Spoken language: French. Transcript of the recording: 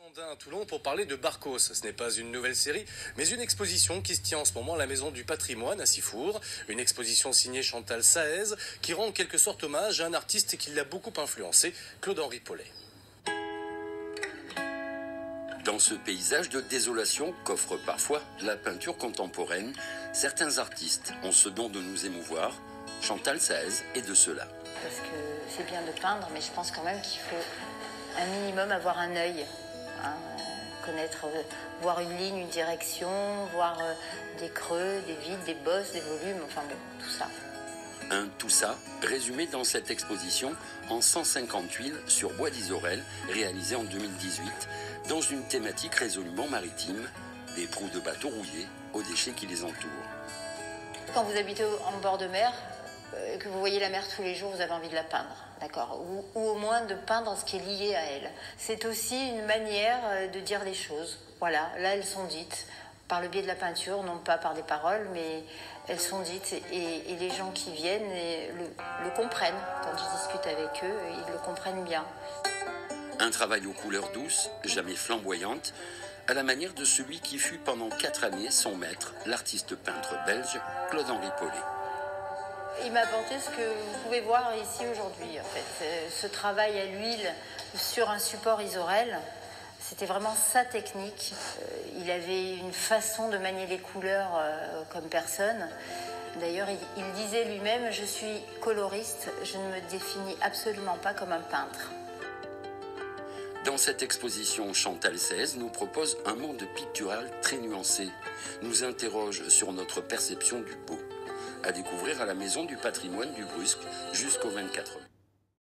Sandin à Toulon pour parler de Barcos. Ce n'est pas une nouvelle série, mais une exposition qui se tient en ce moment à la Maison du Patrimoine à Sifour. Une exposition signée Chantal Saez qui rend en quelque sorte hommage à un artiste qui l'a beaucoup influencé, Claude-Henri Paulet. Dans ce paysage de désolation qu'offre parfois la peinture contemporaine, certains artistes ont ce don de nous émouvoir. Chantal Saez est de ceux-là. Parce que c'est bien de peindre, mais je pense quand même qu'il faut un minimum avoir un œil. Connaître, voir une ligne, une direction, voir des creux, des vides, des bosses, des volumes, enfin bon, tout ça. Un tout ça résumé dans cette exposition en 150 huiles sur bois d'Isorel, réalisée en 2018, dans une thématique résolument maritime, des proues de bateaux rouillés aux déchets qui les entourent. Quand vous habitez en bord de mer, que vous voyez la mer tous les jours, vous avez envie de la peindre, d'accord, ou au moins de peindre ce qui est lié à elle. C'est aussi une manière de dire les choses. Voilà, là elles sont dites par le biais de la peinture, non pas par des paroles, mais elles sont dites et les gens qui viennent le comprennent. Quand je discute avec eux, ils le comprennent bien. Un travail aux couleurs douces, jamais flamboyantes, à la manière de celui qui fut pendant 4 années son maître, l'artiste peintre belge Claude-Henri Paulet. Il m'a apporté ce que vous pouvez voir ici aujourd'hui, en fait. Ce travail à l'huile sur un support Isorel, c'était vraiment sa technique. Il avait une façon de manier les couleurs comme personne. D'ailleurs, il disait lui-même « Je suis coloriste, je ne me définis absolument pas comme un peintre ». Dans cette exposition, Chantal Saez nous propose un monde pictural très nuancé, nous interroge sur notre perception du beau. À découvrir à la Maison du Patrimoine du Brusque jusqu'au 24 mai.